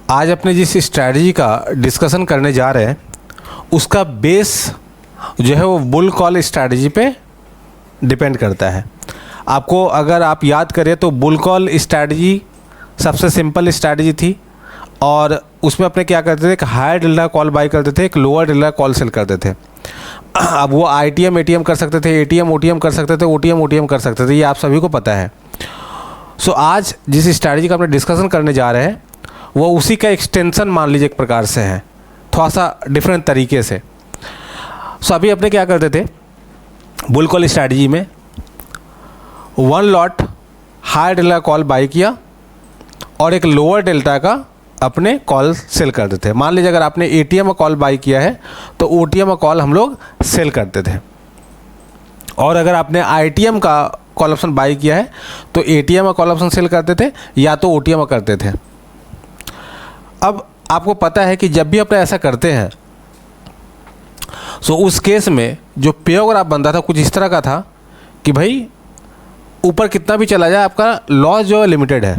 आज अपने जिस स्ट्रैटेजी का डिस्कशन करने जा रहे हैं उसका बेस जो है वो बुल कॉल स्ट्रैटेजी पे डिपेंड करता है। आपको अगर आप याद करें तो बुल कॉल स्ट्रैटेजी सबसे सिंपल स्ट्रैटेजी थी और उसमें अपने क्या करते थे, एक हायर डेल्टा कॉल बाई करते थे, एक लोअर डेल्टा कॉल सेल करते थे। अब वो आईटीएम एटीएम कर सकते थे, एटीएम ओटीएम कर सकते थे, ओटीएम ओटीएम कर सकते थे, ये आप सभी को पता है। सो आज जिस स्ट्रैटेजी का अपने डिस्कशन करने जा रहे हैं वो उसी का एक्सटेंशन मान लीजिए एक प्रकार से है, थोड़ा सा डिफरेंट तरीके से। सो अभी अपने क्या करते थे, बुल कॉल स्ट्रैटेजी में one lot higher delta call buy किया और एक लोअर डेल्टा का अपने कॉल सेल करते थे। मान लीजिए अगर आपने एटीएम का कॉल बाई किया है तो ओटीएम का कॉल हम लोग सेल करते थे, और अगर आपने आईटीएम का कॉल ऑप्शन बाई किया है तो एटीएम का कॉल ऑप्शन सेल करते थे या तो ओटीएम का करते थे। अब आपको पता है कि जब भी अपने ऐसा करते हैं सो उस केस में जो पेयोग्राफ बनता था कुछ इस तरह का था कि भाई ऊपर कितना भी चला जाए आपका लॉस जो है लिमिटेड है,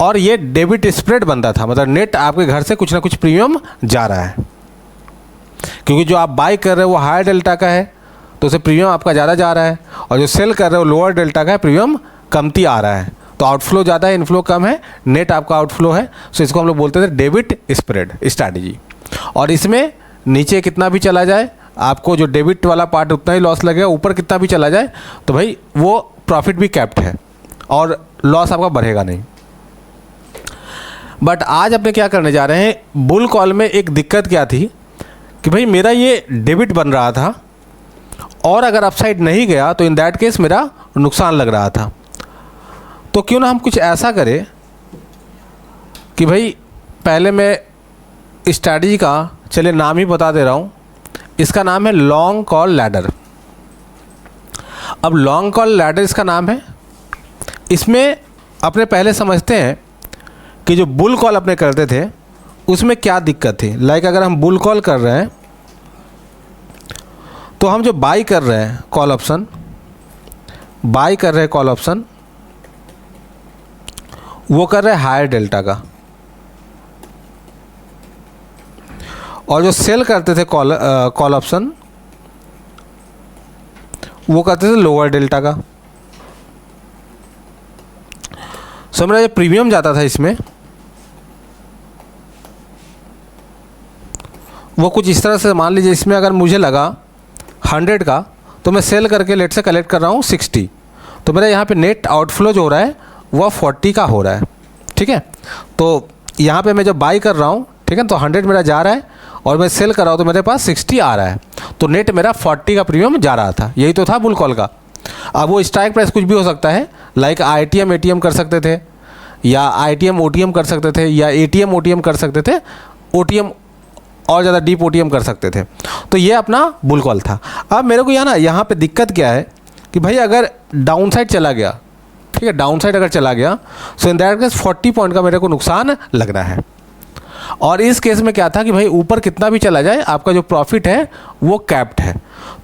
और ये डेबिट स्प्रेड बनता था, मतलब नेट आपके घर से कुछ ना कुछ प्रीमियम जा रहा है, क्योंकि जो आप बाई कर रहे हो वो हायर डेल्टा का है तो उसे प्रीमियम आपका ज़्यादा जा रहा है, और जो सेल कर रहे हो लोअर डेल्टा का है प्रीमियम कमती आ रहा है। तो आउटफ्लो ज़्यादा है, इनफ्लो कम है, नेट आपका आउटफ्लो है। सो इसको हम लोग बोलते थे डेबिट स्प्रेड स्ट्रैटेजी। और इसमें नीचे कितना भी चला जाए आपको जो डेबिट वाला पार्ट उतना ही लॉस लगेगा, ऊपर कितना भी चला जाए तो भाई वो प्रॉफिट भी कैप्ड है और लॉस आपका बढ़ेगा नहीं। बट आज अपने क्या करने जा रहे हैं, बुल कॉल में एक दिक्कत क्या थी कि भाई मेरा ये डेबिट बन रहा था और अगर अपसाइड नहीं गया तो इन दैट केस मेरा नुकसान लग रहा था। तो क्यों ना हम कुछ ऐसा करें कि भाई पहले मैं स्ट्रैटेजी का चलिए नाम ही बता दे रहा हूँ, इसका नाम है लॉन्ग कॉल लैडर। अब लॉन्ग कॉल लैडर इसका नाम है। इसमें अपने पहले समझते हैं कि जो बुल कॉल अपने करते थे उसमें क्या दिक्कत थी। लाइक अगर हम बुल कॉल कर रहे हैं तो हम जो बाई कर रहे हैं कॉल ऑप्शन, बाई कर रहे हैं कॉल ऑप्शन, वो कर रहे हैं हायर डेल्टा का, और जो सेल करते थे कॉल ऑप्शन वो करते थे लोअर डेल्टा का। सो मेरा जो प्रीमियम जाता था इसमें वो कुछ इस तरह से, मान लीजिए इसमें अगर मुझे लगा 100 का तो मैं सेल करके लेट से कलेक्ट कर रहा हूँ 60, तो मेरा यहाँ पे नेट आउटफ्लो जो हो रहा है वह 40 का हो रहा है। ठीक है, तो यहाँ पे मैं जब बाई कर रहा हूँ, ठीक है, तो 100 मेरा जा रहा है और मैं सेल कर रहा हूँ तो मेरे पास 60 आ रहा है, तो नेट मेरा 40 का प्रीमियम जा रहा था। यही तो था बुल कॉल का। अब वो स्ट्राइक प्राइस कुछ भी हो सकता है, लाइक आईटीएम एटीएम कर सकते थे, या आईटीएम ओटीएम कर सकते थे, या एटीएम ओटीएम कर सकते थे, ओटीएम और ज़्यादा डीप ओटीएम कर सकते थे। तो ये अपना बुल कॉल था। अब मेरे को यहाँ पे दिक्कत क्या है कि भाई अगर डाउन साइड चला गया, ठीक है, डाउन साइड अगर चला गया सो इन दैट केस 40 पॉइंट का मेरे को नुकसान लग रहा है। और इस केस में क्या था कि भाई ऊपर कितना भी चला जाए आपका जो प्रॉफिट है वो कैप्ड है।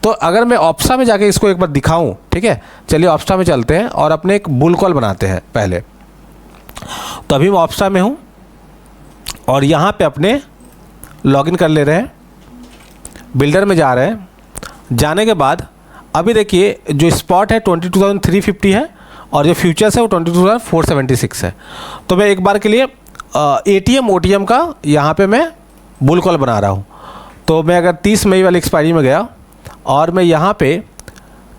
तो अगर मैं ऑप्शा में जाके इसको एक बार दिखाऊं, ठीक है, चलिए ऑप्शा में चलते हैं और अपने एक बुल कॉल बनाते हैं पहले। तो अभी मैं ऑप्शा में हूं और यहाँ पे अपने लॉगिन कर ले रहे हैं, बिल्डर में जा रहे हैं। जाने के बाद अभी देखिए जो स्पॉट है 22,350 है और जो फ्यूचर्स है वो 22,476 है। तो मैं एक बार के लिए एटीएम ओटीएम का यहाँ पे मैं बुल कॉल बना रहा हूँ। तो मैं अगर 30 मई वाली एक्सपायरी में गया और मैं यहाँ पे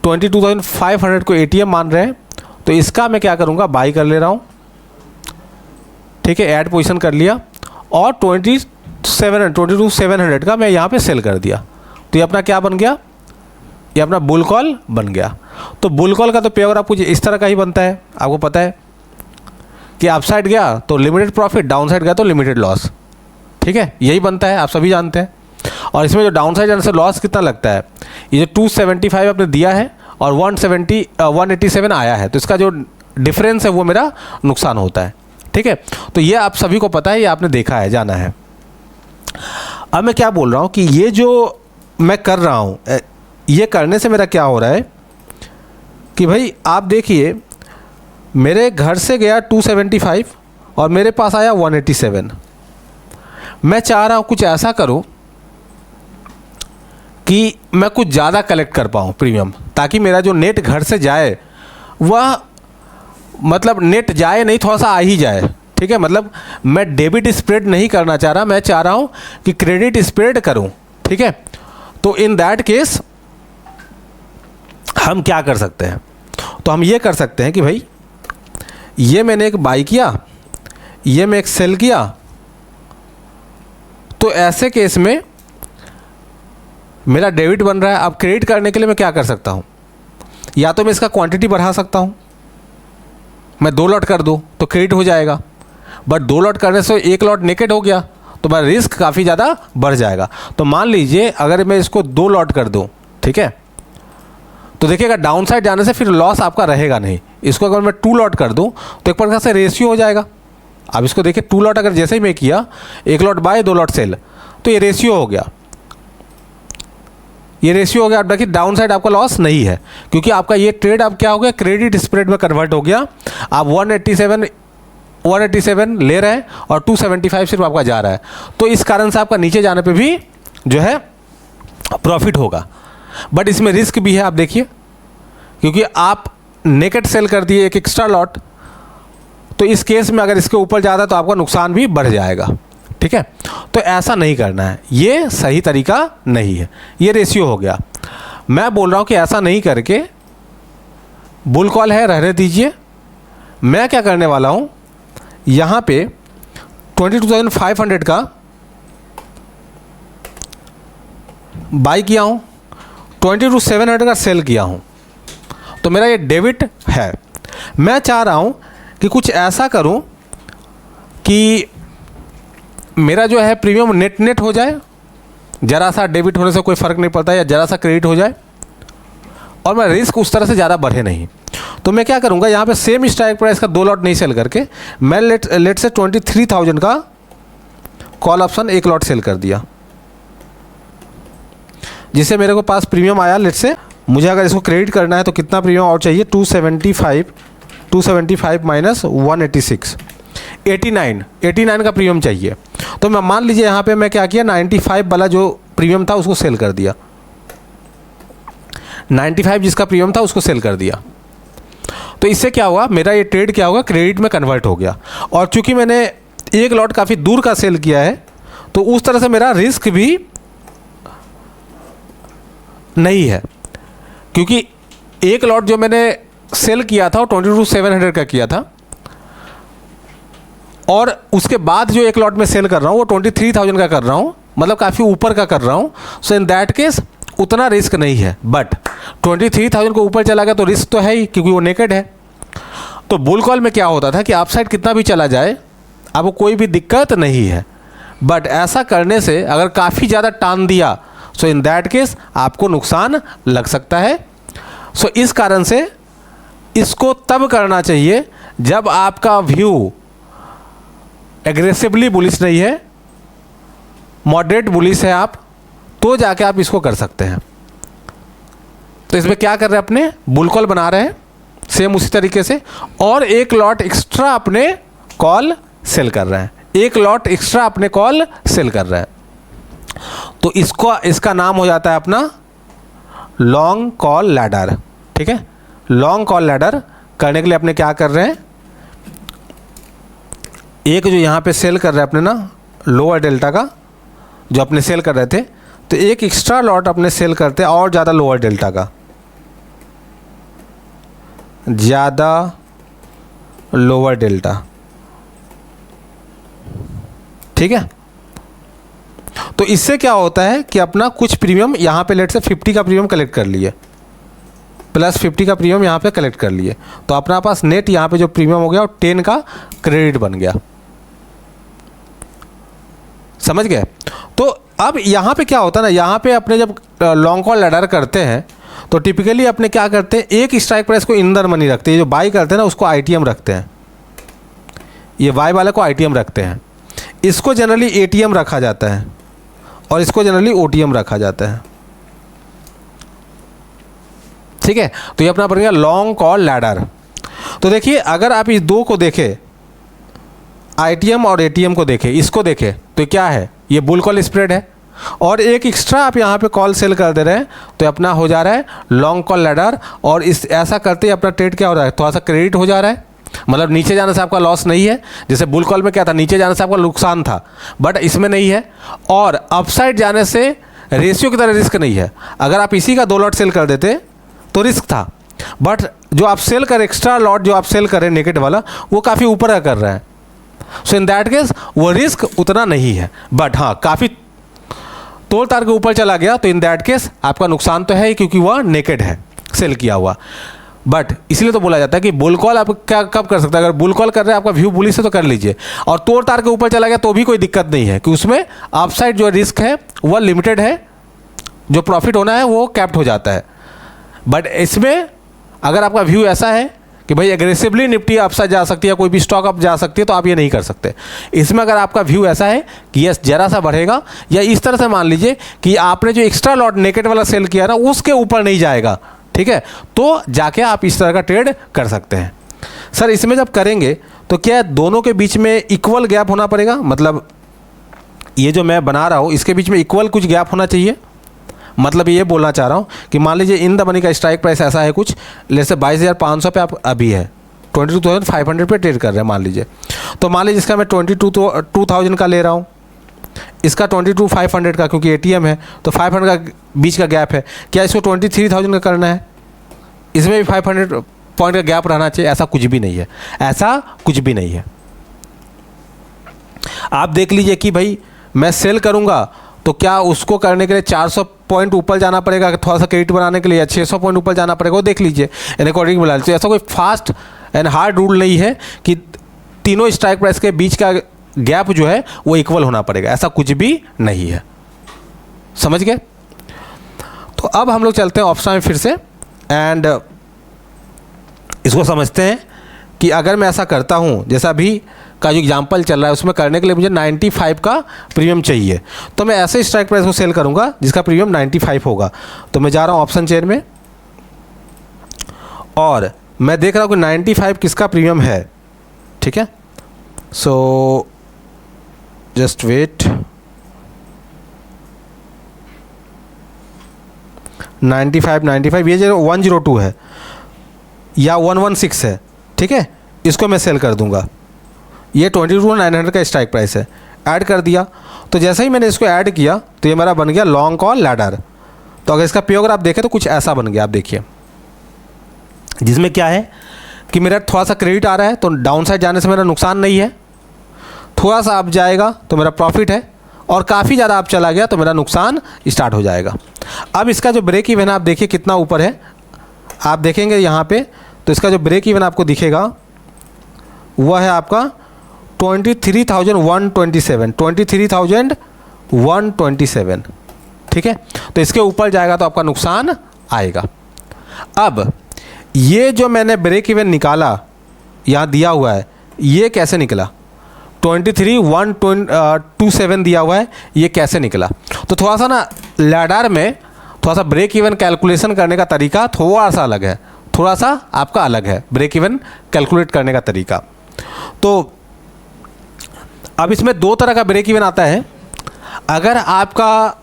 22,500 को एटीएम मान रहे हैं, तो इसका मैं क्या करूँगा, बाई कर ले रहा हूँ। ठीक है, ऐड पोजीशन कर लिया और 22,700 का मैं यहाँ पे सेल कर दिया। तो ये अपना क्या बन गया, ये अपना बुल कॉल बन गया। तो बुल कॉल का तो पेयोग्राफ कुछ इस तरह का ही बनता है, आपको पता है कि अपसाइड गया तो लिमिटेड प्रॉफिट, डाउन साइड गया तो लिमिटेड लॉस। ठीक है, यही बनता है, आप सभी जानते हैं। और इसमें जो डाउन साइड जाने से लॉस कितना लगता है, ये जो 275 आपने दिया है और 187 आया है, तो इसका जो डिफरेंस है वो मेरा नुकसान होता है। ठीक है, तो ये आप सभी को पता है, ये आपने देखा है, जाना है। अब मैं क्या बोल रहा हूँ कि ये जो मैं कर रहा हूँ, ये करने से मेरा क्या हो रहा है कि भाई आप देखिए मेरे घर से गया 275 और मेरे पास आया 187। मैं चाह रहा हूँ कुछ ऐसा करूँ कि मैं कुछ ज़्यादा कलेक्ट कर पाऊँ प्रीमियम, ताकि मेरा जो नेट घर से जाए वह मतलब नेट जाए नहीं, थोड़ा सा आ ही जाए। ठीक है, मतलब मैं डेबिट स्प्रेड नहीं करना चाह रहा, मैं चाह रहा हूँ कि क्रेडिट स्प्रेड करूँ। ठीक है, तो इन दैट केस हम क्या कर सकते हैं, तो हम ये कर सकते हैं कि भाई ये मैंने एक बाई किया, ये मैं एक सेल किया, तो ऐसे केस में मेरा डेबिट बन रहा है। अब क्रेडिट करने के लिए मैं क्या कर सकता हूँ, या तो मैं इसका क्वांटिटी बढ़ा सकता हूँ, मैं 2 लॉट कर दूँ तो क्रेडिट हो जाएगा, बट 2 लॉट करने से 1 लॉट नेकेड हो गया तो मेरा रिस्क काफ़ी ज़्यादा बढ़ जाएगा। तो मान लीजिए अगर मैं इसको 2 लॉट कर दूँ, ठीक है, तो देखिएगा डाउन साइड जाने से फिर लॉस आपका रहेगा नहीं। इसको अगर मैं 2 लॉट कर दूँ तो एक प्रकार से रेशियो हो जाएगा। अब इसको देखिए 2 लॉट अगर जैसे ही मैं किया, 1 लॉट बाय 2 लॉट सेल, तो ये रेशियो हो गया, ये रेशियो हो गया। अब देखिए डाउन साइड आपका लॉस नहीं है, क्योंकि आपका ये ट्रेड अब क्या हो गया, क्रेडिट स्प्रेड में कन्वर्ट हो गया। आप 187 ले रहे हैं और 275 सिर्फ आपका जा रहा है, तो इस कारण से आपका नीचे जाने पे भी जो है प्रॉफिट होगा। बट इसमें रिस्क भी है, आप देखिए, क्योंकि आप नेकेड सेल कर दिए एक एक्स्ट्रा लॉट, तो इस केस में अगर इसके ऊपर ज़्यादा तो आपका नुकसान भी बढ़ जाएगा। ठीक है, तो ऐसा नहीं करना है, ये सही तरीका नहीं है, ये रेशियो हो गया। मैं बोल रहा हूँ कि ऐसा नहीं करके, बुल कॉल है रहने दीजिए। मैं क्या करने वाला हूँ, यहाँ पे 22,500 का बाई किया हूँ, 22,700 का सेल किया हूँ, तो मेरा ये डेबिट है। मैं चाह रहा हूँ कि कुछ ऐसा करूँ कि मेरा जो है प्रीमियम नेट हो जाए, ज़रा सा डेबिट होने से कोई फ़र्क नहीं पड़ता, या ज़रा सा क्रेडिट हो जाए, और मेरा रिस्क उस तरह से ज़्यादा बढ़े नहीं। तो मैं क्या करूँगा, यहाँ पे सेम स्ट्राइक प्राइस का 2 लॉट नहीं सेल करके मैं लेट से 23,000 का कॉल ऑप्शन 1 लॉट सेल कर दिया, जिससे मेरे को पास प्रीमियम आया। लेट से मुझे अगर इसको क्रेडिट करना है तो कितना प्रीमियम और चाहिए, 275 माइनस 186, 89 का प्रीमियम चाहिए। तो मैं मान लीजिए यहाँ पे मैं क्या किया, 95 वाला जो प्रीमियम था उसको सेल कर दिया, 95 जिसका प्रीमियम था उसको सेल कर दिया। तो इससे क्या हुआ, मेरा ये ट्रेड क्या होगा, क्रेडिट में कन्वर्ट हो गया। और चूंकि मैंने 1 लॉट काफ़ी दूर का सेल किया है, तो उस तरह से मेरा रिस्क भी नहीं है, क्योंकि 1 लॉट जो मैंने सेल किया था वो 22,700 का किया था, और उसके बाद जो 1 लॉट में सेल कर रहा हूँ वो 23,000 का कर रहा हूँ, मतलब काफ़ी ऊपर का कर रहा हूँ। सो इन दैट केस उतना रिस्क नहीं है, बट 23,000 को ऊपर चला गया तो रिस्क तो है ही, क्योंकि वो नेकेड है। तो बुल कॉल में क्या होता था कि आप साइड कितना भी चला जाए आपको कोई भी दिक्कत नहीं है, बट ऐसा करने से अगर काफ़ी ज़्यादा टान दिया, सो इन दैट केस आपको नुकसान लग सकता है। सो इस कारण से इसको तब करना चाहिए जब आपका व्यू एग्रेसिवली बुलिश नहीं है, मॉडरेट बुलिश है आप, तो जाके आप इसको कर सकते हैं। तो इसमें क्या कर रहे हैं, अपने बुल कॉल बना रहे हैं सेम उसी तरीके से, और 1 लॉट एक्स्ट्रा अपने कॉल सेल कर रहे हैं, 1 लॉट एक्स्ट्रा अपने कॉल सेल कर रहे हैं। तो इसका नाम हो जाता है अपना लॉन्ग कॉल लैडर। ठीक है, लॉन्ग कॉल लैडर करने के लिए अपने क्या कर रहे हैं, एक जो यहाँ पे सेल कर रहे हैं अपने ना लोअर डेल्टा का जो अपने सेल कर रहे थे, तो एक एक्स्ट्रा लॉट अपने सेल करते हैं और ज़्यादा लोअर डेल्टा का, ज़्यादा लोअर डेल्टा। ठीक है, तो इससे क्या होता है कि अपना कुछ प्रीमियम यहाँ पे लेट से 50 का प्रीमियम कलेक्ट कर लिए, प्लस 50 का प्रीमियम यहाँ पे कलेक्ट कर लिए, तो अपना पास नेट यहाँ पे जो प्रीमियम हो गया वो 10 का क्रेडिट बन गया। समझ गए? तो अब यहाँ पे क्या होता है ना, यहाँ पे अपने जब लॉन्ग कॉल लैडर करते हैं तो टिपिकली अपने क्या करते हैं, एक स्ट्राइक प्राइस को इन द मनी रखते हैं, जो बाई करते हैं ना उसको आईटीएम रखते हैं, ये वाई वाले को आईटीएम रखते हैं, इसको जनरली एटीएम रखा जाता है और इसको जनरली ओटीएम रखा जाता है। ठीक है, तो ये अपना बन गया लॉन्ग कॉल लैडर। तो देखिए अगर आप इस दो को देखें, आईटीएम और एटीएम को देखें, इसको देखें तो क्या है, ये बुल कॉल स्प्रेड है और एक एक्स्ट्रा आप यहाँ पे कॉल सेल कर दे रहे हैं तो अपना हो जा रहा है लॉन्ग कॉल लैडर। और इस ऐसा करते ही अपना ट्रेड क्या हो रहा है, थोड़ा सा क्रेडिट हो जा रहा है, मतलब नीचे जाने से आपका लॉस नहीं है। जैसे बुल कॉल में क्या था, नीचे जाने से आपका नुकसान था, बट इसमें नहीं है। और अपसाइड जाने से रेशियो की तरह रिस्क नहीं है। अगर आप इसी का 2 लॉट सेल कर देते तो रिस्क था, बट जो आप सेल कर एक्स्ट्रा लॉट जो आप सेल करें नेगेटिव वाला, वो काफ़ी ऊपर का कर रहा है। सो इन दैट केस वो रिस्क उतना नहीं है, बट हाँ काफ़ी तोड़ तार के ऊपर चला गया तो इन दैट केस आपका नुकसान तो है ही, क्योंकि वह नेकेड है, सेल किया हुआ। बट इसलिए तो बोला जाता है कि बुल कॉल आप क्या कब कर सकते हैं, अगर बुल कॉल कर रहे हैं आपका व्यू बुलिश है तो कर लीजिए, और तोड़ तार के ऊपर चला गया तो भी कोई दिक्कत नहीं है, कि उसमें अपसाइड जो रिस्क है वह लिमिटेड है, जो प्रॉफिट होना है वो कैप्ट हो जाता है। बट इसमें अगर आपका व्यू ऐसा है कि भाई एग्रेसिवली निफ्टी अपसाइड जा सकती है, कोई भी स्टॉक अप जा सकती है, तो आप ये नहीं कर सकते। इसमें अगर आपका व्यू ऐसा है कि यस जरा सा बढ़ेगा, या इस तरह से मान लीजिए कि आपने जो एक्स्ट्रा लॉट नेकेट वाला सेल किया ना उसके ऊपर नहीं जाएगा, ठीक है, तो जाके आप इस तरह का ट्रेड कर सकते हैं। सर इसमें जब करेंगे तो क्या दोनों के बीच में इक्वल गैप होना पड़ेगा, मतलब ये जो मैं बना रहा हूँ इसके बीच में इक्वल कुछ गैप होना चाहिए। मतलब ये बोलना चाह रहा हूँ कि मान लीजिए इन द मनी का स्ट्राइक प्राइस ऐसा है कुछ, जैसे 22,500 पे आप अभी है, 22,500 पे ट्रेड कर रहे हैं मान लीजिए, तो मान लीजिए इसका मैं 22,000 का ले रहा हूँ, इसका 22,500 का, क्योंकि एटीएम है तो 500 का बीच का गैप है। क्या इसको 23,000 का करना है, इसमें भी 500 पॉइंट का गैप रहना चाहिए? ऐसा कुछ भी नहीं है, ऐसा कुछ भी नहीं है। आप देख लीजिए कि भाई मैं सेल करूँगा तो क्या उसको करने के लिए 400 पॉइंट ऊपर जाना पड़ेगा, थोड़ा सा क्रेडिट बनाने के लिए, या 600 पॉइंट ऊपर जाना पड़ेगा, वो देख लीजिए इन अकॉर्डिंग मिला लीजिए। ऐसा कोई फास्ट एंड हार्ड रूल नहीं है कि तीनों स्ट्राइक प्राइस के बीच का गैप जो है वो इक्वल होना पड़ेगा, ऐसा कुछ भी नहीं है। समझ गए? तो अब हम लोग चलते हैं ऑप्शन में फिर से, एंड इसको समझते हैं कि अगर मैं ऐसा करता हूँ, जैसा अभी का जो एग्जाम्पल चल रहा है उसमें करने के लिए मुझे 95 का प्रीमियम चाहिए, तो मैं ऐसे स्ट्राइक प्राइस को सेल करूंगा जिसका प्रीमियम 95 होगा। तो मैं जा रहा हूं ऑप्शन चेन में और मैं देख रहा हूं कि 95 किसका प्रीमियम है, ठीक है। सो जस्ट वेट, 95 ये जो 102 है या 116 है, ठीक है, इसको मैं सेल कर दूंगा। ये 22,900 का स्ट्राइक प्राइस है, ऐड कर दिया। तो जैसे ही मैंने इसको ऐड किया तो ये मेरा बन गया लॉन्ग कॉल लैडर। तो अगर इसका पे अगर आप देखें तो कुछ ऐसा बन गया, आप देखिए, जिसमें क्या है कि मेरा थोड़ा सा क्रेडिट आ रहा है तो डाउन साइड जाने से मेरा नुकसान नहीं है, थोड़ा सा अप जाएगा तो मेरा प्रॉफिट है, और काफ़ी ज़्यादा अप चला गया तो मेरा नुकसान स्टार्ट हो जाएगा। अब इसका जो ब्रेक इवन आप देखिए कितना ऊपर है, आप देखेंगे यहाँ पे तो इसका जो ब्रेक इवन आपको दिखेगा वह है आपका 23,127, ठीक है। तो इसके ऊपर जाएगा तो आपका नुकसान आएगा। अब ये जो मैंने ब्रेक इवन निकाला यहाँ दिया हुआ है, ये कैसे निकला? 23,127 दिया हुआ है, ये कैसे निकला? तो थोड़ा सा ना लैडर में थोड़ा सा ब्रेक इवन कैलकुलेशन करने का तरीका थोड़ा सा अलग है, थोड़ा सा आपका अलग है ब्रेक इवन कैलकुलेट करने का तरीका। तो अब इसमें 2 तरह का ब्रेक इवन आता है। अगर आपका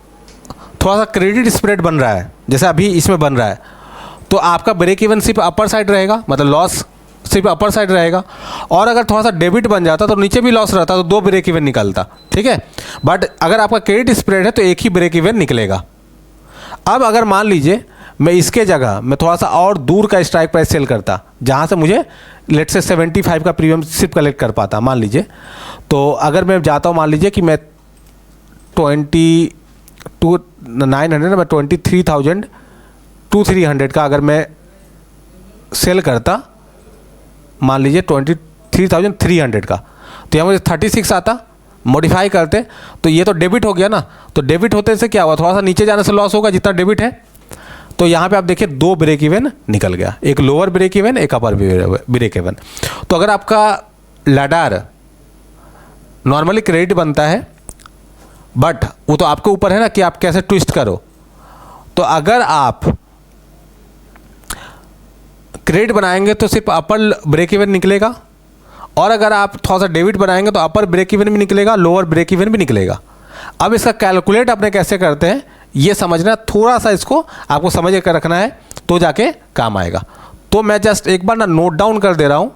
थोड़ा सा क्रेडिट स्प्रेड बन रहा है, जैसे अभी इसमें बन रहा है, तो आपका ब्रेक इवन सिर्फ अपर साइड रहेगा, मतलब लॉस सिर्फ अपर साइड रहेगा। और अगर थोड़ा सा डेबिट बन जाता तो नीचे भी लॉस रहता, तो 2 ब्रेक इवन निकलता, ठीक है। बट अगर आपका क्रेडिट स्प्रेड है तो एक ही ब्रेक इवन निकलेगा। अब अगर मान लीजिए मैं इसके जगह मैं थोड़ा सा और दूर का स्ट्राइक प्राइस सेल करता, जहाँ से मुझे लेट से 75 का प्रीमियम सिर्फ कलेक्ट कर पाता मान लीजिए, तो अगर मैं जाता हूँ मान लीजिए कि मैं 22,900 मैं 23,300 का अगर मैं सेल करता, मान लीजिए 23,300 का, तो यहाँ मुझे 36 आता, मॉडिफाई करते तो ये तो डेबिट हो गया ना। तो डेबिट होते से क्या हुआ, थोड़ा सा नीचे जाने से लॉस होगा जितना डेबिट है। तो यहाँ पे आप देखिए 2 ब्रेक इवन निकल गया, एक लोअर ब्रेक इवन, एक अपर ब्रेक इवन। तो अगर आपका लैडर नॉर्मली क्रेडिट बनता है, बट वो तो आपके ऊपर है ना कि आप कैसे ट्विस्ट करो। तो अगर आप क्रेडिट बनाएंगे तो सिर्फ अपर ब्रेक इवन निकलेगा, और अगर आप थोड़ा सा डेबिट बनाएंगे तो अपर ब्रेक इवन भी निकलेगा, लोअर ब्रेक इवन भी निकलेगा। अब इसका कैलकुलेट अपने कैसे करते हैं ये समझना, थोड़ा सा इसको आपको समझ कर रखना है तो जाके काम आएगा। तो मैं जस्ट एक बार ना नोट डाउन कर दे रहा हूँ,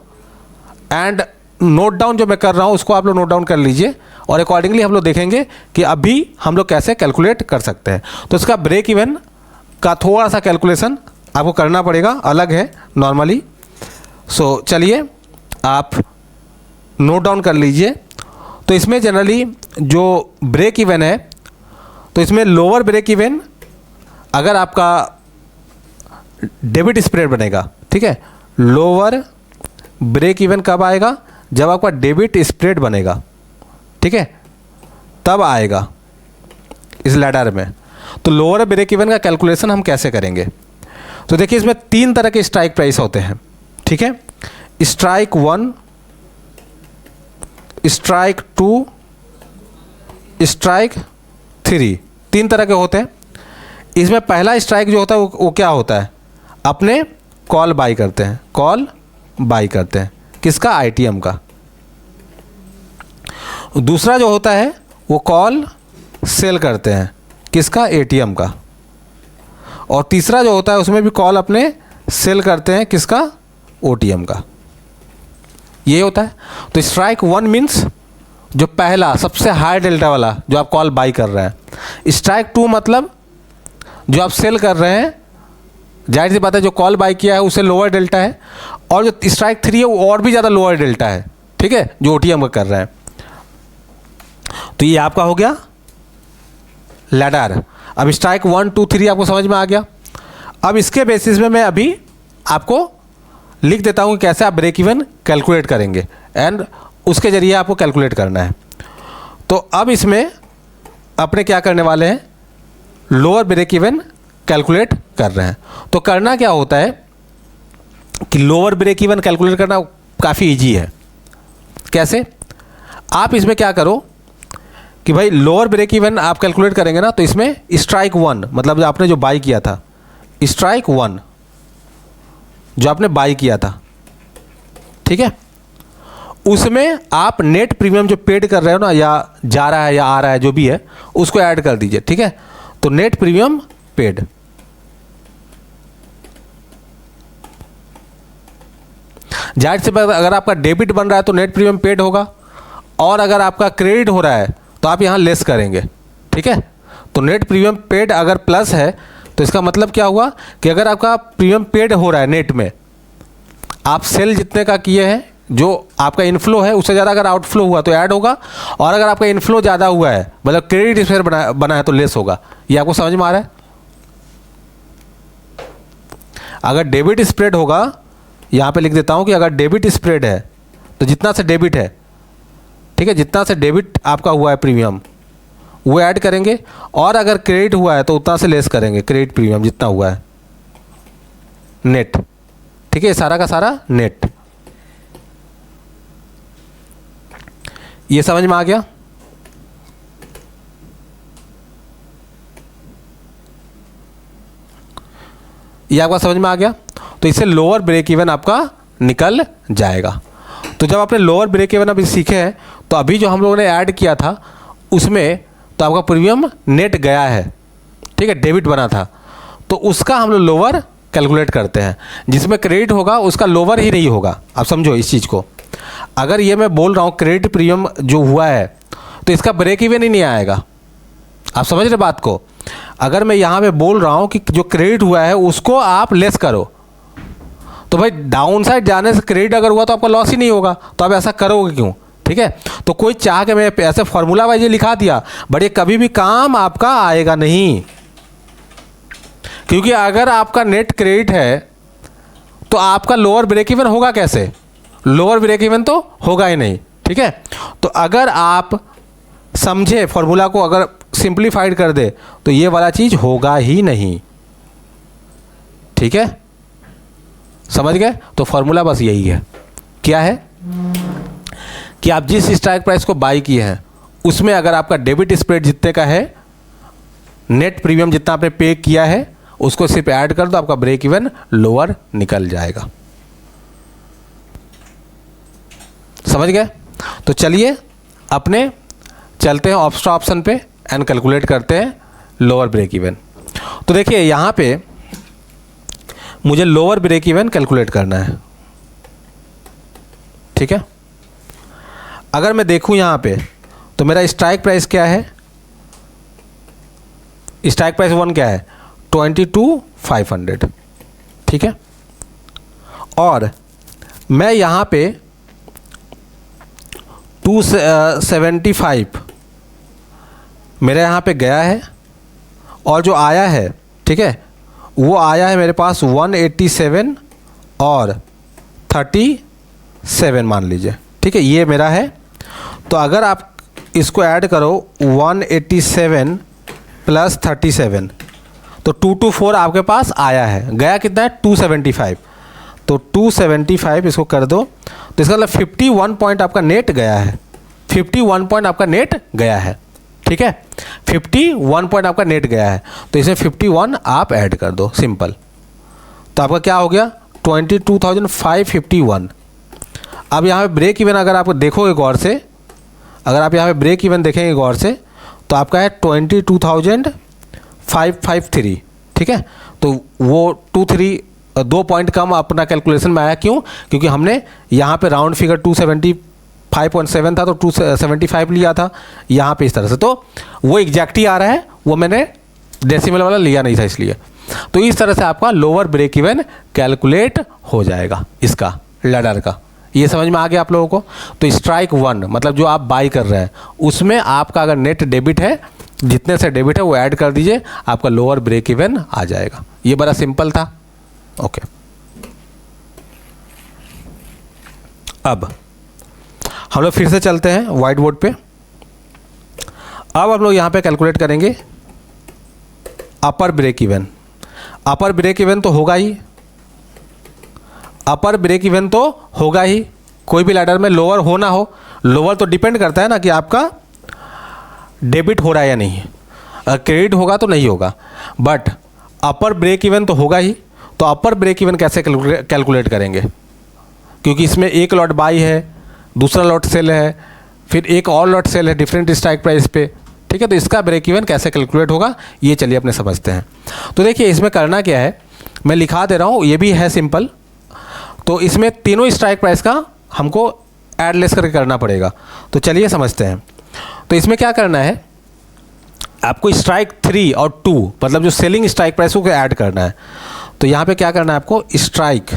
एंड नोट डाउन जो मैं कर रहा हूँ उसको आप लोग नोट डाउन कर लीजिए, और अकॉर्डिंगली हम लोग देखेंगे कि अभी हम लोग कैसे कैलकुलेट कर सकते हैं। तो इसका ब्रेक इवन का थोड़ा सा कैलकुलेशन आपको करना पड़ेगा, अलग है नॉर्मली। सो चलिए आप नोट डाउन कर लीजिए। तो इसमें जनरली जो ब्रेक इवन है, तो इसमें लोअर ब्रेक इवन अगर आपका डेबिट स्प्रेड बनेगा, ठीक है, लोअर ब्रेक इवन कब आएगा, जब आपका डेबिट स्प्रेड बनेगा, ठीक है, तब आएगा इस लैडर में। तो लोअर ब्रेक इवन का कैलकुलेशन हम कैसे करेंगे? तो देखिए इसमें 3 तरह के स्ट्राइक प्राइस होते हैं, ठीक है, स्ट्राइक 1, स्ट्राइक 2, स्ट्राइक 3, 3 तरह के होते हैं। इसमें पहला स्ट्राइक जो होता है वो क्या होता है, अपने कॉल बाई करते हैं, कॉल बाई करते हैं किसका, आईटीएम का। दूसरा जो होता है वो कॉल सेल करते हैं किसका, एटीएम का। और तीसरा जो होता है उसमें भी कॉल अपने सेल करते हैं किसका, ओटीएम का। ये होता है। तो स्ट्राइक 1 मीन्स जो पहला सबसे हाई डेल्टा वाला जो आप कॉल बाई कर रहे हैं। स्ट्राइक 2 मतलब जो आप सेल कर रहे हैं, जाहिर सी बात है जो कॉल बाई किया है उससे लोअर डेल्टा है, और जो स्ट्राइक 3 है वो और भी ज़्यादा लोअर डेल्टा है, ठीक है, जो ओटीएम का कर रहे हैं। तो ये आपका हो गया लैडर। अब स्ट्राइक 1, 2, 3 आपको समझ में आ गया। अब इसके बेसिस में मैं अभी आपको लिख देता हूँ कि कैसे आप ब्रेक इवन कैलकुलेट करेंगे, एंड उसके ज़रिए आपको कैलकुलेट करना है। तो अब इसमें अपने क्या करने वाले हैं, लोअर ब्रेक इवन कैलकुलेट कर रहे हैं। तो करना क्या होता है कि लोअर ब्रेक इवन कैलकुलेट करना काफ़ी इजी है। कैसे? आप इसमें क्या करो कि भाई लोअर ब्रेक इवन आप कैलकुलेट करेंगे ना, तो इसमें स्ट्राइक 1 मतलब जो आपने जो बाई किया था, स्ट्राइक 1 जो आपने बाई किया था, ठीक है, उसमें आप नेट प्रीमियम जो पेड कर रहे हो ना, या जा रहा है या आ रहा है जो भी है, उसको ऐड कर दीजिए, ठीक है। तो नेट प्रीमियम पेड, जाहिर सी बात अगर आपका डेबिट बन रहा है तो नेट प्रीमियम पेड होगा, और अगर आपका क्रेडिट हो रहा है तो आप यहाँ लेस करेंगे, ठीक है। तो नेट प्रीमियम पेड अगर प्लस है तो इसका मतलब क्या हुआ कि अगर आपका प्रीमियम पेड हो रहा है नेट में, आप सेल जितने का किए हैं, जो आपका इनफ्लो है उससे ज़्यादा अगर आउटफ्लो हुआ तो ऐड होगा, और अगर आपका इनफ्लो ज़्यादा हुआ है मतलब क्रेडिट स्पेयर बना है तो लेस होगा। ये आपको समझ में आ रहा है? अगर डेबिट स्प्रेड होगा, यहाँ पे लिख देता हूँ कि अगर डेबिट स्प्रेड है तो जितना से डेबिट है, ठीक है, जितना से डेबिट आपका हुआ है प्रीमियम वो ऐड करेंगे, और अगर क्रेडिट हुआ है तो उतना से लेस करेंगे क्रेडिट प्रीमियम जितना हुआ है नेट, ठीक है, सारा का सारा नेट। ये समझ में आ गया? ये आपका समझ में आ गया? तो इससे लोअर ब्रेक इवन आपका निकल जाएगा। तो जब आपने लोअर ब्रेक इवन अभी सीखे हैं, तो अभी जो हम लोगों ने ऐड किया था उसमें तो आपका प्रीमियम नेट गया है, ठीक है, डेबिट बना था, तो उसका हम लोग लोअर कैलकुलेट करते हैं। जिसमें क्रेडिट होगा उसका लोअर ही नहीं होगा। आप समझो इस चीज़ को। अगर ये मैं बोल रहा हूँ क्रेडिट प्रीमियम जो हुआ है तो इसका ब्रेक इवन ही नहीं आएगा। आप समझ रहे बात को? अगर मैं यहाँ पे बोल रहा हूँ कि जो क्रेडिट हुआ है उसको आप लेस करो, तो भाई डाउन साइड जाने से क्रेडिट अगर हुआ तो आपका लॉस ही नहीं होगा, तो आप ऐसा करोगे क्यों? ठीक है, तो कोई चाह के मैं ऐसे फॉर्मूला वाइज लिखा दिया, बट ये कभी भी काम आपका आएगा नहीं, क्योंकि अगर आपका नेट क्रेडिट है तो आपका लोअर ब्रेक इवन होगा कैसे? लोअर ब्रेक इवन तो होगा ही नहीं, ठीक है। तो अगर आप समझे फॉर्मूला को, अगर सिंप्लीफाइड कर दे तो ये वाला चीज़ होगा ही नहीं, ठीक है, समझ गए? तो फॉर्मूला बस यही है। क्या है कि आप जिस स्ट्राइक प्राइस को बाई किए हैं उसमें अगर आपका डेबिट स्प्रेड जितने का है, नेट प्रीमियम जितना आपने पे किया है उसको सिर्फ ऐड कर दो, आपका ब्रेक इवन लोअर निकल जाएगा। समझ गए? तो चलिए अपने चलते हैं ऑप्शन ऑप्शन पे एंड कैलकुलेट करते हैं लोअर ब्रेक इवन। तो देखिए यहाँ पे मुझे लोअर ब्रेक इवन कैलकुलेट करना है, ठीक है। अगर मैं देखूँ यहाँ पे तो मेरा स्ट्राइक प्राइस क्या है, स्ट्राइक प्राइस 1 क्या है 22,500, ठीक है। और मैं यहाँ पे 275 मेरे यहाँ पे गया है और जो आया है, ठीक है, वो आया है मेरे पास 187 और 37 मान लीजिए, ठीक है, ये मेरा है। तो अगर आप इसको ऐड करो 187 प्लस 37 तो 224 आपके पास आया है, गया कितना है 275, तो 275 इसको कर दो तो इसका मतलब 51 पॉइंट आपका नेट गया है, 51 पॉइंट आपका नेट गया है, ठीक है, 51 पॉइंट आपका नेट गया है। तो इसमें 51 आप ऐड कर दो, सिंपल। तो आपका क्या हो गया 22,551। अब यहाँ पे ब्रेक इवन अगर आप देखोगे गौर से, अगर आप यहाँ पे ब्रेक इवन देखेंगे गौर से तो आपका है 22,553, ठीक है। तो वो 2 पॉइंट कम अपना कैलकुलेशन में आया, क्यों? क्योंकि हमने यहाँ पे राउंड फिगर 275.7 था तो 275 लिया था यहाँ पे इस तरह से, तो वो एग्जैक्ट ही आ रहा है, वो मैंने डेसिमल वाला लिया नहीं था इसलिए। तो इस तरह से आपका लोअर ब्रेक इवन कैलकुलेट हो जाएगा इसका लैडर का। ये समझ में आ गया आप लोगों को? तो स्ट्राइक 1 मतलब जो आप बाई कर रहे हैं उसमें आपका अगर नेट डेबिट है, जितने से डेबिट है वो ऐड कर दीजिए, आपका लोअर ब्रेक इवन आ जाएगा। ये बड़ा सिंपल था। ओके, अब हम लोग फिर से चलते हैं व्हाइट बोर्ड पे। अब हम लोग यहाँ पे कैलकुलेट करेंगे अपर ब्रेक इवन। अपर ब्रेक इवन तो होगा ही, अपर ब्रेक इवन तो होगा ही, कोई भी लैडर में लोअर हो ना हो, लोअर तो डिपेंड करता है ना कि आपका डेबिट हो रहा है या नहीं, क्रेडिट होगा तो नहीं होगा, बट अपर ब्रेक इवन तो होगा ही। तो अपर ब्रेक इवन कैसे कैलकुलेट करेंगे, क्योंकि इसमें एक लॉट बाई है, दूसरा लॉट सेल है, फिर एक और लॉट सेल है डिफरेंट स्ट्राइक प्राइस पे, ठीक है। तो इसका ब्रेक इवन कैसे कैलकुलेट होगा ये चलिए अपने समझते हैं। तो देखिए इसमें करना क्या है, मैं लिखा दे रहा हूँ, ये भी है सिंपल। तो इसमें तीनों स्ट्राइक प्राइस का हमको ऐड लेस करके करना पड़ेगा, तो चलिए समझते हैं। तो इसमें क्या करना है, आपको स्ट्राइक 3 और 2 मतलब जो सेलिंग स्ट्राइक प्राइस को ऐड करना है। तो यहाँ पे क्या करना है आपको, स्ट्राइक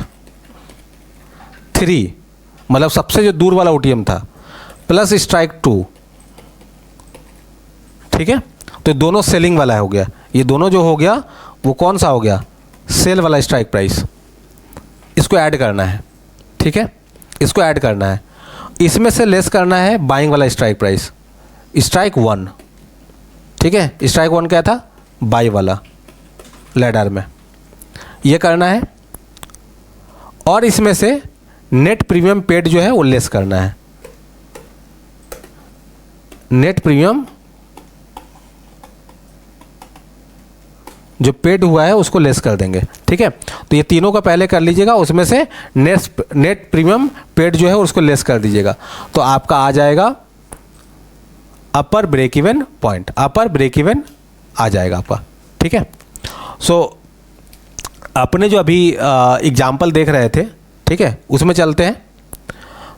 3 मतलब सबसे जो दूर वाला ओटीएम था प्लस स्ट्राइक 2, ठीक है। तो दोनों सेलिंग वाला हो गया, ये दोनों जो हो गया वो कौन सा हो गया, सेल वाला स्ट्राइक प्राइस, इसको ऐड करना है, ठीक है, इसको ऐड करना है। इसमें से लेस करना है बाइंग वाला स्ट्राइक प्राइस, स्ट्राइक 1, ठीक है। स्ट्राइक 1 क्या था, बाई वाला लैडर में, ये करना है। और इसमें से नेट प्रीमियम पेड जो है वो लेस करना है, नेट प्रीमियम जो पेड हुआ है उसको लेस कर देंगे, ठीक है। तो ये तीनों का पहले कर लीजिएगा, उसमें से नेट प्रीमियम पेड जो है उसको लेस कर दीजिएगा, तो आपका आ जाएगा अपर ब्रेक इवन पॉइंट, अपर ब्रेक इवन आ जाएगा आपका, ठीक है। सो अपने जो अभी एग्जाम्पल देख रहे थे, ठीक है, उसमें चलते हैं।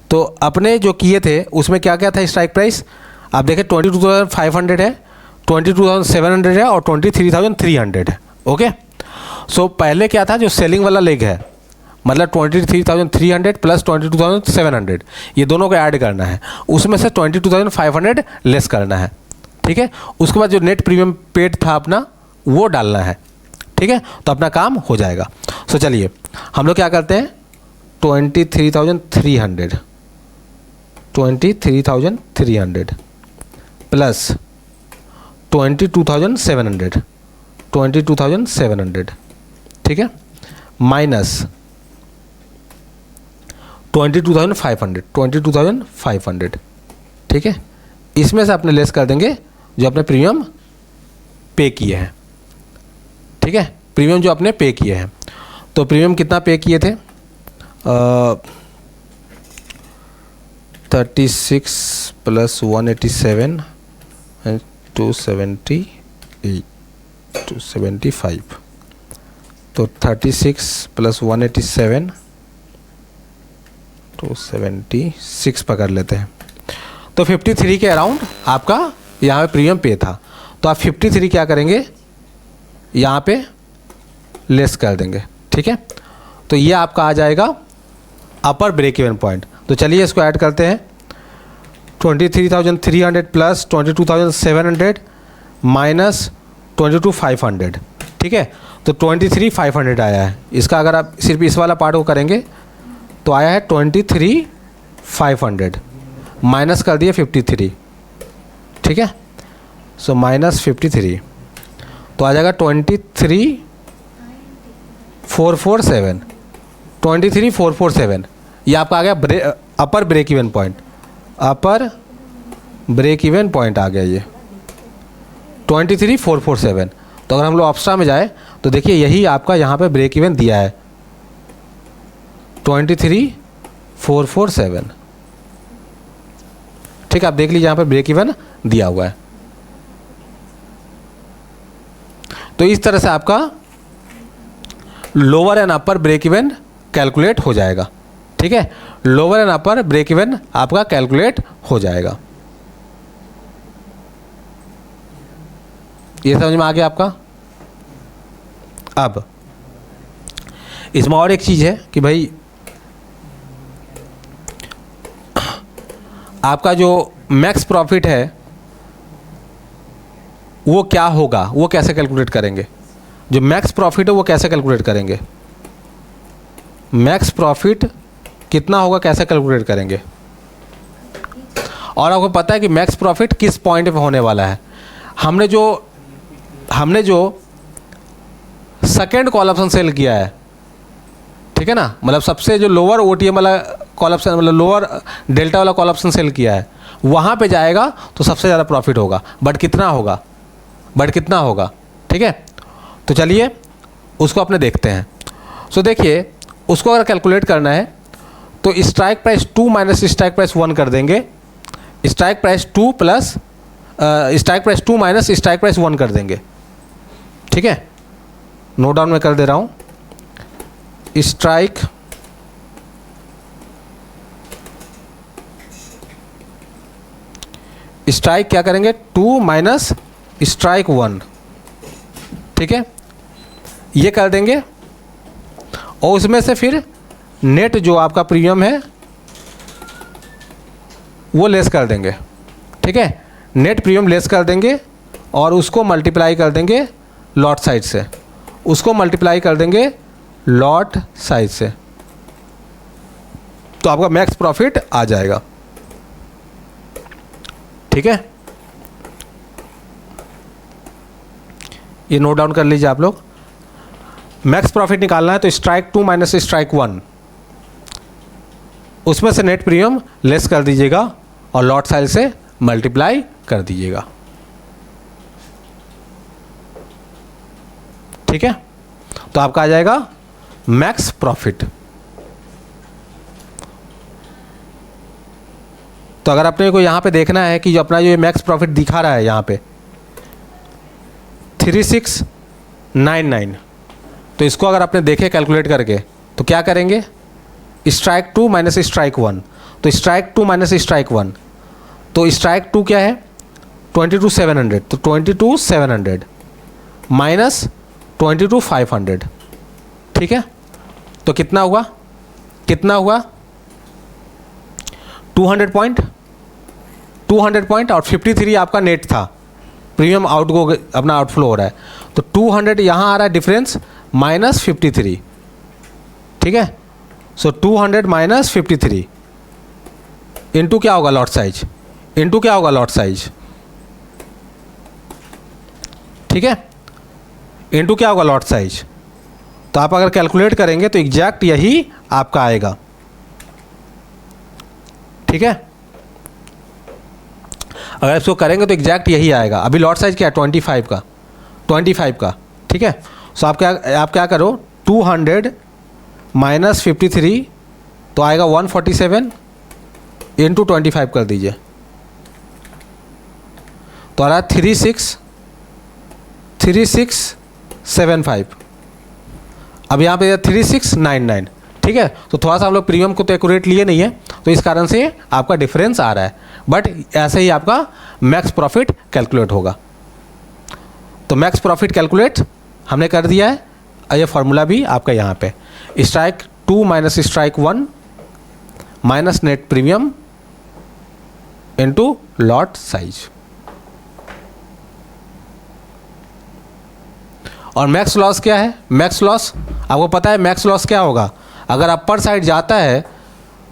तो अपने जो किए थे उसमें क्या क्या था स्ट्राइक प्राइस, आप देखें 22,500 है, 22,700 है और 23,300 है, ओके। सो पहले क्या था, जो सेलिंग वाला लेग है मतलब 23,300 प्लस 22,700 ये दोनों को ऐड करना है, उसमें से 22,500 लेस करना है, ठीक है। उसके बाद जो नेट प्रीमियम पेड था अपना वो डालना है, ठीक है, तो अपना काम हो जाएगा। सो चलिए हम लोग क्या करते हैं, 23,300 प्लस 22,700 ठीक है, माइनस 22,500 ठीक है। इसमें से अपने लेस कर देंगे जो अपने प्रीमियम पे किए हैं, ठीक है, प्रीमियम जो अपने पे किए हैं। तो प्रीमियम कितना पे किए थे, 36 प्लस 187 एंड 278 275, तो 36 प्लस 187 276 पकड़ लेते हैं। तो 53 के अराउंड आपका यहाँ पे प्रीमियम पे था, तो आप 53 क्या करेंगे, यहाँ पे लेस कर देंगे। ठीक है, तो ये आपका आ जाएगा अपर ब्रेक इवन पॉइंट। तो चलिए इसको ऐड करते हैं, 23,300 प्लस 22,700 माइनस 22,500। ठीक है, तो 23,500 आया है। इसका अगर आप सिर्फ इस वाला पार्ट को करेंगे तो आया है 23,500 माइनस कर दिए 53। ठीक है, सो माइनस 53 तो आ जाएगा 23,447 23,447। ये आपका आ गया अपर ब्रेक इवन पॉइंट, अपर ब्रेक इवन पॉइंट आ गया ये 23,447। तो अगर हम लोग ऑप्शा में जाए तो देखिए यही आपका यहाँ पे ब्रेक इवन दिया है 23,447। ठीक है, आप देख लीजिए यहाँ पे ब्रेक इवन दिया हुआ है। तो इस तरह से आपका lower and upper break even calculate हो जाएगा। ठीक है, lower and upper break even आपका कैलकुलेट हो जाएगा। ये समझ में आ गया आपका। अब इसमें और एक चीज़ है कि भाई आपका जो मैक्स प्रॉफिट है वो क्या होगा, वो कैसे कैलकुलेट करेंगे। जो मैक्स प्रॉफिट है वो कैसे कैलकुलेट करेंगे, मैक्स प्रॉफिट कितना होगा कैसे कैलकुलेट करेंगे। और आपको पता है कि मैक्स प्रॉफिट किस पॉइंट पे होने वाला है। हमने जो सेकेंड कॉल ऑप्शन सेल किया है, ठीक है ना, मतलब सबसे जो लोअर ओटीएम वाला कॉल ऑप्शन, मतलब लोअर डेल्टा वाला कॉल ऑप्शन सेल किया है, वहाँ पे जाएगा तो सबसे ज़्यादा प्रॉफिट होगा। बट कितना होगा, ठीक है। तो चलिए उसको अपने देखते हैं। सो देखिए उसको अगर कैलकुलेट करना है तो strike price 2 minus strike price 1 कर देंगे। Strike price 2 plus strike price 2 minus strike price 1 कर देंगे। ठीक है, नोट डाउन में कर दे रहा हूँ। स्ट्राइक क्या करेंगे, 2 माइनस स्ट्राइक 1। ठीक है, ये कर देंगे और उसमें से फिर नेट जो आपका प्रीमियम है वो लेस कर देंगे। ठीक है, नेट प्रीमियम लेस कर देंगे और उसको मल्टीप्लाई कर देंगे लॉट साइज से, लॉट साइज से, तो आपका मैक्स प्रॉफिट आ जाएगा। ठीक है, ये नोट डाउन कर लीजिए आप लोग। मैक्स प्रॉफिट निकालना है तो स्ट्राइक 2 माइनस स्ट्राइक 1, उसमें से नेट प्रीमियम लेस कर दीजिएगा और लॉट साइज से मल्टीप्लाई कर दीजिएगा। ठीक है, तो आपका आ जाएगा मैक्स प्रॉफिट। तो अगर अपने को यहाँ पे देखना है कि जो अपना जो मैक्स प्रॉफिट दिखा रहा है यहाँ पे 3699, तो इसको अगर आपने देखे कैलकुलेट करके तो क्या करेंगे, स्ट्राइक 2 माइनस स्ट्राइक 1, तो स्ट्राइक 2 माइनस स्ट्राइक 1, तो स्ट्राइक 2 क्या है 22,700, तो 22,700 माइनस 22,500। ठीक है, तो कितना हुआ 200 पॉइंट और 53 आपका नेट था, प्रीमियम आउट को अपना आउटफ्लो हो रहा है, तो 200 यहाँ आ रहा है डिफरेंस माइनस 53। ठीक है, सो 200 माइनस 53 इंटू क्या होगा लॉट साइज, ठीक है, इंटू क्या होगा लॉट साइज। तो आप अगर कैलकुलेट करेंगे तो एग्जैक्ट यही आपका आएगा। ठीक है, अगर इसको करेंगे तो एग्जैक्ट यही आएगा। अभी लॉट साइज क्या है 25 का। ठीक है, सो आप क्या करो 200 माइनस 53 तो आएगा 147 इंटू 25 कर दीजिए, तो आ रहा है 3675। अब यहाँ पे 3699, ठीक है। तो थोड़ा सा हम लोग प्रीमियम को तो एक्यूरेट लिए नहीं है, तो इस कारण से आपका डिफरेंस आ रहा है, बट ऐसे ही आपका मैक्स प्रॉफिट कैलकुलेट होगा। तो मैक्स प्रॉफिट कैलकुलेट हमने कर दिया है, और ये फार्मूला भी आपका यहाँ पे strike 2 minus strike 1 minus net premium into lot size. और मैक्स लॉस क्या है? मैक्स लॉस आपको पता है, मैक्स लॉस क्या होगा? अगर अपर साइड जाता है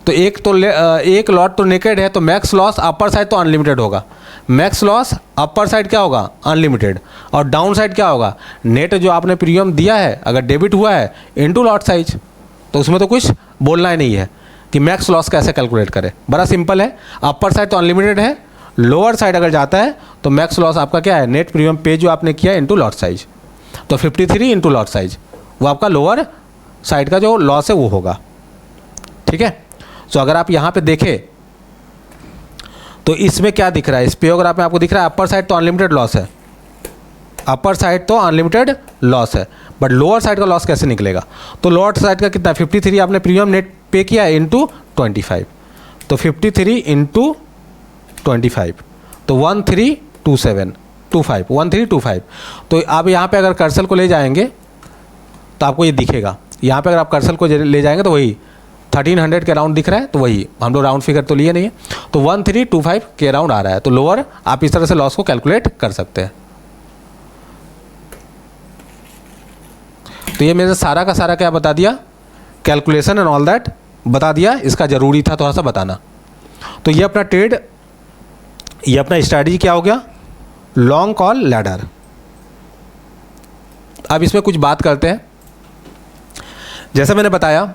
तो एक लॉट तो नेकेड है, तो मैक्स लॉस अपर साइड तो अनलिमिटेड होगा। मैक्स लॉस अपर साइड क्या होगा? अनलिमिटेड। और डाउन साइड क्या होगा? नेट जो आपने प्रीमियम दिया है अगर डेबिट हुआ है इनटू लॉट साइज, तो उसमें तो कुछ बोलना ही नहीं है कि मैक्स लॉस कैसे कैलकुलेट करें। बड़ा सिंपल है, अपर साइड तो अनलिमिटेड है, लोअर साइड अगर जाता है तो मैक्स लॉस आपका क्या है? नेट प्रीमियम पे जो आपने किया इनटू लॉट साइज। तो 53 इंटू लॉट साइज वो आपका लोअर साइड का जो लॉस है वो होगा, ठीक है। तो अगर आप यहाँ पे देखें तो इसमें क्या दिख रहा है? इस पेयोग्राफ में आपको दिख रहा है अपर साइड तो अनलिमिटेड लॉस है, अपर साइड तो अनलिमिटेड लॉस है, बट लोअर साइड का लॉस कैसे निकलेगा? तो लोअर साइड का कितना? 53 आपने प्रीमियम नेट पे किया है इंटू 25, तो 53 इंटू 25 तो 1325। तो आप यहाँ पे अगर कर्सर को ले जाएंगे तो आपको ये दिखेगा, यहाँ पे अगर आप कर्सर को ले जाएंगे तो वही 1300 के अराउंड दिख रहा है, तो वही हम लोग राउंड फिगर तो लिए नहीं है, तो 1325 के अराउंड आ रहा है। तो लोअर आप इस तरह से लॉस को कैलकुलेट कर सकते हैं। तो ये मेरे सारा का सारा क्या बता दिया? कैलकुलेशन एंड ऑल दैट बता दिया, इसका ज़रूरी था थोड़ा सा बताना। तो ये अपना ट्रेड, ये अपना स्ट्रैटेजी क्या हो गया? Long call ladder. अब इसमें कुछ बात करते हैं। जैसा मैंने बताया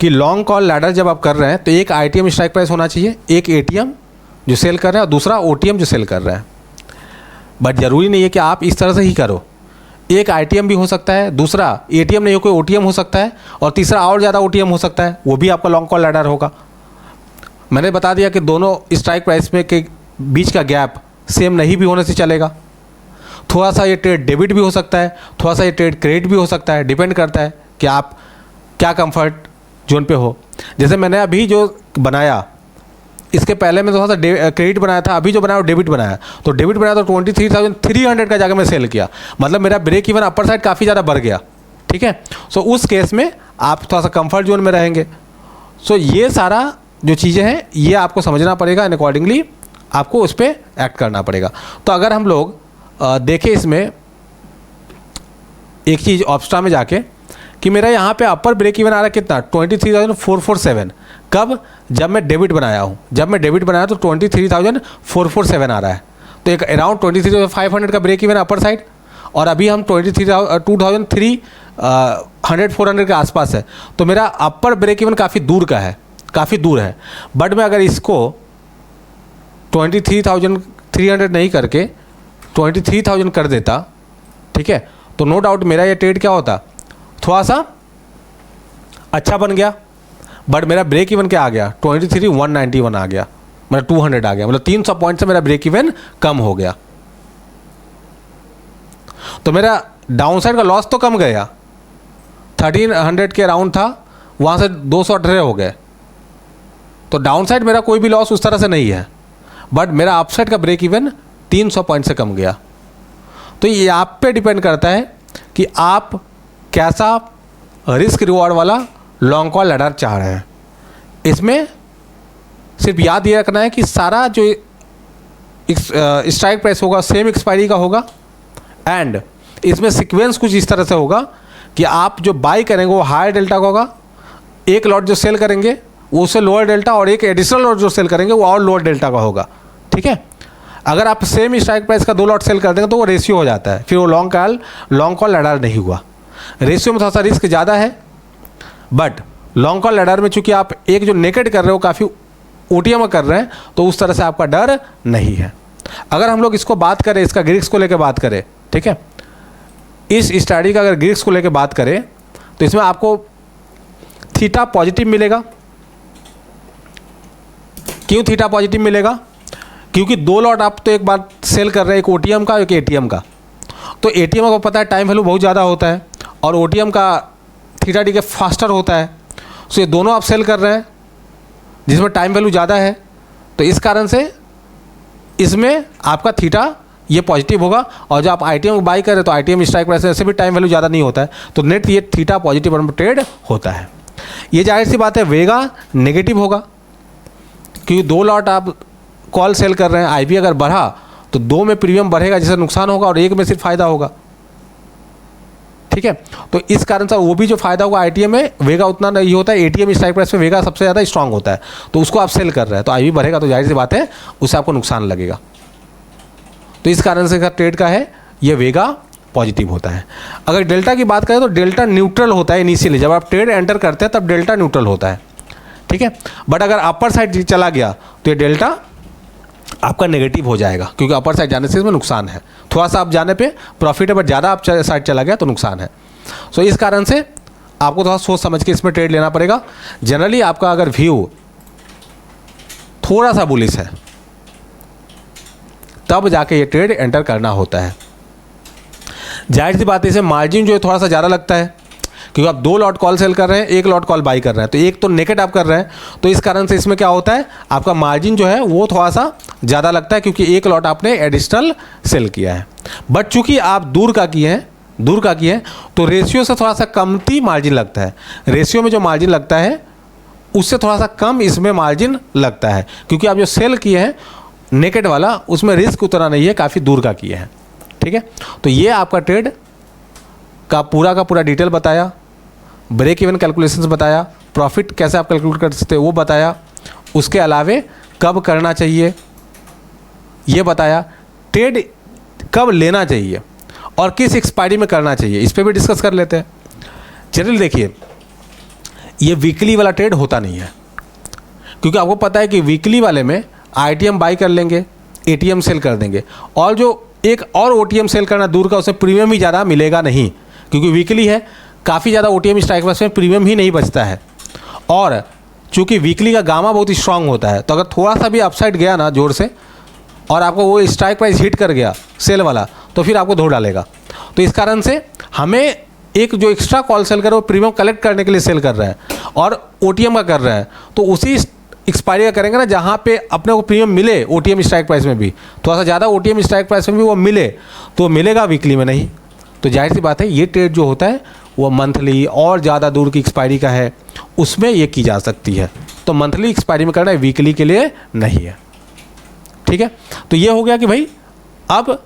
कि लॉन्ग कॉल लैडर जब आप कर रहे हैं तो एक आईटीएम स्ट्राइक प्राइस होना चाहिए, एक एटीएम जो सेल कर रहे हैं और दूसरा ओटीएम जो सेल कर रहे हैं। बट ज़रूरी नहीं है कि आप इस तरह से ही करो, एक आईटीएम भी हो सकता है, दूसरा एटीएम नहीं हो कोई ओटीएम हो सकता है, और तीसरा और ज़्यादा ओटीएम हो सकता है, वो भी आपका लॉन्ग कॉल लैडर होगा। मैंने बता दिया कि दोनों स्ट्राइक प्राइस में के बीच का गैप सेम नहीं भी होने से चलेगा। थोड़ा सा ये ट्रेड डेबिट भी हो सकता है, थोड़ा सा ये ट्रेड क्रेडिट भी हो सकता है, डिपेंड करता है कि आप क्या कंफर्ट जोन पे हो। जैसे मैंने अभी जो बनाया, इसके पहले मैं थोड़ा सा क्रेडिट बनाया था, अभी जो बनाया वो डेबिट बनाया। तो डेबिट बनाया तो 23,300 का जाकर मैं सेल किया, मतलब मेरा ब्रेक इवन अपर साइड काफ़ी ज़्यादा बढ़ गया, ठीक है। सो उस केस में आप थोड़ा सा कंफर्ट जोन में रहेंगे। सो ये सारा जो चीज़ें हैं ये आपको समझना पड़ेगा एंड अकॉर्डिंगली आपको उस पर एक्ट करना पड़ेगा। तो अगर हम लोग देखें इसमें एक चीज़ ऑप्स्ट्रा में जाके कि मेरा यहाँ पे अपर ब्रेक इवन आ रहा है कितना? 23,447। कब? जब मैं डेबिट बनाया हूँ। जब मैं डेबिट बनाया तो 23,447 आ रहा है, तो एक अराउंड 23,500 का ब्रेक इवन अपर साइड, और अभी हम 23,400 के आसपास है। तो मेरा अपर ब्रेक इवन काफ़ी दूर का है, काफ़ी दूर है। बट मैं अगर इसको 23,300 नहीं करके 23,000 कर देता, ठीक है, तो नो डाउट मेरा ये ट्रेड क्या होता? थोड़ा सा अच्छा बन गया, बट मेरा ब्रेक इवन क्या आ गया? 23,191 आ गया, मतलब 200 आ गया, मतलब 300 पॉइंट से मेरा ब्रेक इवन कम हो गया। तो मेरा डाउन साइड का लॉस तो कम गया, 1300 के अराउंड था, वहाँ से 218 हो गए। तो डाउन साइड मेरा कोई भी लॉस उस तरह से नहीं है, बट मेरा अपसाइड का ब्रेक इवन 300 पॉइंट से कम गया। तो ये आप पे डिपेंड करता है कि आप कैसा रिस्क रिवॉर्ड वाला लॉन्ग कॉल लैडर चाह रहे हैं। इसमें सिर्फ याद ये रखना है कि सारा जो स्ट्राइक प्राइस होगा सेम एक्सपायरी का होगा, एंड इसमें सीक्वेंस कुछ इस तरह से होगा कि आप जो बाई करेंगे वो हायर डेल्टा का होगा, एक लॉट जो सेल करेंगे वो उससे लोअर डेल्टा, और एक एडिशनल लॉट जो सेल करेंगे वो और लोअर डेल्टा का होगा, ठीक है। अगर आप सेम स्ट्राइक प्राइस का 2 लॉट सेल कर देंगे तो वो रेशियो हो जाता है, फिर वो लॉन्ग कॉल लैडर नहीं हुआ। रेशियो में थोड़ा सा रिस्क ज़्यादा है, बट लॉन्ग कॉल लैडर में चूंकि आप एक जो नेकेड कर रहे हो काफ़ी ओटीएम कर रहे हैं, तो उस तरह से आपका डर नहीं है। अगर हम लोग इसको बात करें, इसका ग्रिक्स को लेकर बात करें, ठीक है, इस स्ट्रैटेजी का अगर ग्रिक्स को लेकर बात करें तो इसमें आपको थीटा पॉजिटिव मिलेगा, क्यों थीटा पॉजिटिव मिलेगा? क्योंकि दो लॉट आप तो एक बार सेल कर रहे हैं, एक ओटीएम का एक एटीएम का। तो एटीएम को पता है टाइम वैल्यू बहुत ज़्यादा होता है और ओटीएम का थीटा डी के फास्टर होता है। सो ये दोनों आप सेल कर रहे हैं जिसमें टाइम वैल्यू ज़्यादा है, तो इस कारण से इसमें आपका थीटा ये पॉजिटिव होगा। और जब आप आईटीएम को बाई करें तो आईटीएम स्ट्राइक प्राइस से भी टाइम वैल्यू ज़्यादा नहीं होता है, तो नेट ये थीटा पॉजिटिव ट्रेड होता है। ये जाहिर सी बात है वेगा नेगेटिव होगा, क्योंकि दो लॉट आप कॉल सेल कर रहे हैं, आईवी अगर बढ़ा तो दो में प्रीमियम बढ़ेगा जिससे नुकसान होगा और एक में सिर्फ फायदा होगा। ठीक है, तो इस कारण से वो भी जो फायदा होगा आईटीएम में वेगा उतना नहीं होता है। एटीएम स्ट्राइक प्राइस में वेगा सबसे ज़्यादा स्ट्रांग होता है, तो उसको आप सेल कर रहे हैं तो आईवी बढ़ेगा तो जाहिर सी बात है उससे आपको नुकसान लगेगा। तो इस कारण से ट्रेड का है ये वेगा पॉजिटिव होता है। अगर डेल्टा की बात करें तो डेल्टा न्यूट्रल होता है इनिशियली, जब आप ट्रेड एंटर करते हैं तब डेल्टा न्यूट्रल होता है। ठीक है, बट अगर अपर साइड चला गया तो ये डेल्टा आपका नेगेटिव हो जाएगा, क्योंकि अपर साइड जाने से इसमें नुकसान है। थोड़ा सा आप जाने पे प्रॉफिट है, बट ज़्यादा आप साइड चला गया तो नुकसान है। सो इस कारण से आपको थोड़ा सोच समझ के इसमें ट्रेड लेना पड़ेगा। जनरली आपका अगर व्यू थोड़ा सा बुलिश है तब जाके ये ट्रेड एंटर करना होता है। जाहिर सी बात है इसमें मार्जिन जो है थोड़ा सा ज़्यादा लगता है, क्योंकि आप दो लॉट कॉल सेल कर रहे हैं, एक लॉट कॉल बाई कर रहे हैं, तो एक तो नेकेट आप कर रहे हैं, तो इस कारण से इसमें क्या होता है आपका मार्जिन जो है वो थोड़ा सा ज़्यादा लगता है, क्योंकि एक लॉट आपने एडिशनल सेल किया है। बट चूंकि आप दूर का किए हैं तो रेशियो से थोड़ा सा कमती मार्जिन लगता है। रेशियो में जो मार्जिन लगता है उससे थोड़ा सा कम इसमें मार्जिन लगता है, क्योंकि आप जो सेल किए हैं नेकेट वाला उसमें रिस्क उतना नहीं है, काफ़ी दूर का किए हैं। ठीक है, तो ये आपका ट्रेड का पूरा डिटेल बताया, ब्रेक इवन कैलकुलेशंस बताया, प्रॉफिट कैसे आप कैलकुलेट कर सकते हैं वो बताया, उसके अलावे कब करना चाहिए ये बताया, ट्रेड कब लेना चाहिए और किस एक्सपायरी में करना चाहिए इस पर भी डिस्कस कर लेते हैं। चलिए देखिए, ये वीकली वाला ट्रेड होता नहीं है, क्योंकि आपको पता है कि वीकली वाले में आईटीएम बाई कर लेंगे, एटीएम सेल कर देंगे, और जो एक और ओटीएम सेल करना दूर का उससे प्रीमियम ही ज़्यादा मिलेगा नहीं, क्योंकि वीकली है काफ़ी ज़्यादा ओटीएम स्ट्राइक प्राइस में प्रीमियम ही नहीं बचता है। और चूंकि वीकली का गामा बहुत ही स्ट्रांग होता है, तो अगर थोड़ा सा भी अपसाइड गया ना जोर से और आपको वो स्ट्राइक प्राइस हिट कर गया सेल वाला, तो फिर आपको धो डालेगा। तो इस कारण से हमें एक जो एक्स्ट्रा कॉल सेल कर रहे हैं वो प्रीमियम कलेक्ट करने के लिए सेल कर रहे हैं और ओटीएम का कर रहे हैं, तो उसी एक्सपायरी का करेंगे ना जहाँ पे अपने को प्रीमियम मिले ओटीएम स्ट्राइक प्राइस में भी, थोड़ा सा ज़्यादा ओटीएम स्ट्राइक प्राइस में भी वो मिले तो मिलेगा, वीकली में नहीं। तो जाहिर सी बात है ये ट्रेड जो होता है वो मंथली और ज़्यादा दूर की एक्सपायरी का है, उसमें ये की जा सकती है। तो मंथली एक्सपायरी में करना है, वीकली के लिए नहीं है। ठीक है, तो ये हो गया कि भाई अब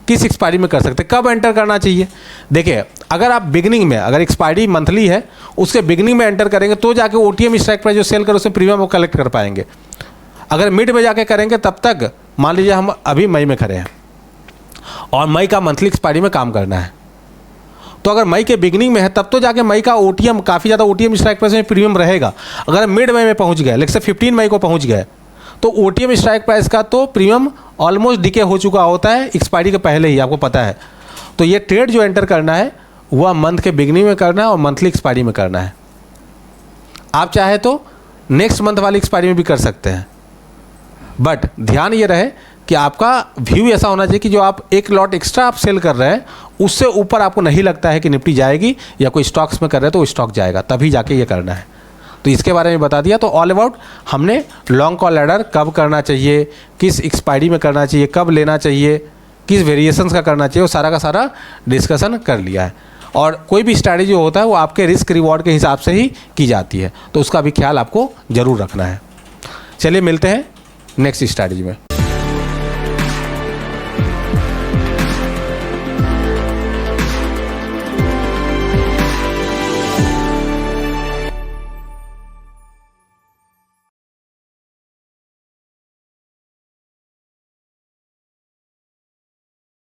किस एक्सपायरी में कर सकते हैं, कब एंटर करना चाहिए। देखिए, अगर आप बिगनिंग में, अगर एक्सपायरी मंथली है उसके बिगनिंग में एंटर करेंगे तो जाके ओटीएम स्ट्राइक प्राइस जो सेल कर उससे प्रीमियम वो कलेक्ट कर पाएंगे। अगर मिड में जाके करेंगे तब तक, मान लीजिए हम अभी मई में खड़े हैं और मई का मंथली एक्सपायरी में काम करना है, तो अगर मई के बिगनिंग में है तब तो जाके मई का ओटीएम काफ़ी ज़्यादा ओटीएम स्ट्राइक प्राइस में प्रीमियम रहेगा। अगर मिड मई में पहुँच गए, लेट्स से 15 मई को पहुँच गए, तो ओटीएम स्ट्राइक प्राइस का तो प्रीमियम ऑलमोस्ट डिके हो चुका होता है एक्सपायरी के पहले ही, आपको पता है। तो ये ट्रेड जो एंटर करना है वह मंथ के बिगनिंग में करना है और मंथली एक्सपायरी में करना है। आप चाहे तो नेक्स्ट मंथ वाली एक्सपायरी में भी कर सकते हैं, बट ध्यान ये रहे कि आपका व्यू ऐसा होना चाहिए कि जो आप एक लॉट एक्स्ट्रा आप सेल कर रहे हैं उससे ऊपर आपको नहीं लगता है कि निफ्टी जाएगी, या कोई स्टॉक्स में कर रहे हैं तो वो स्टॉक जाएगा, तभी जाके ये करना है। तो इसके बारे में बता दिया। तो ऑल अबाउट हमने लॉन्ग कॉल लैडर कब करना चाहिए, किस एक्सपायरी में करना चाहिए, कब लेना चाहिए, किस वेरिएशंस का करना चाहिए, वो सारा का सारा डिस्कशन कर लिया है। और कोई भी स्ट्रैटेजी होता है वो आपके रिस्क रिवॉर्ड के हिसाब से ही की जाती है, तो उसका भी ख्याल आपको ज़रूर रखना है। चलिए मिलते हैं नेक्स्ट स्ट्रैटेजी में।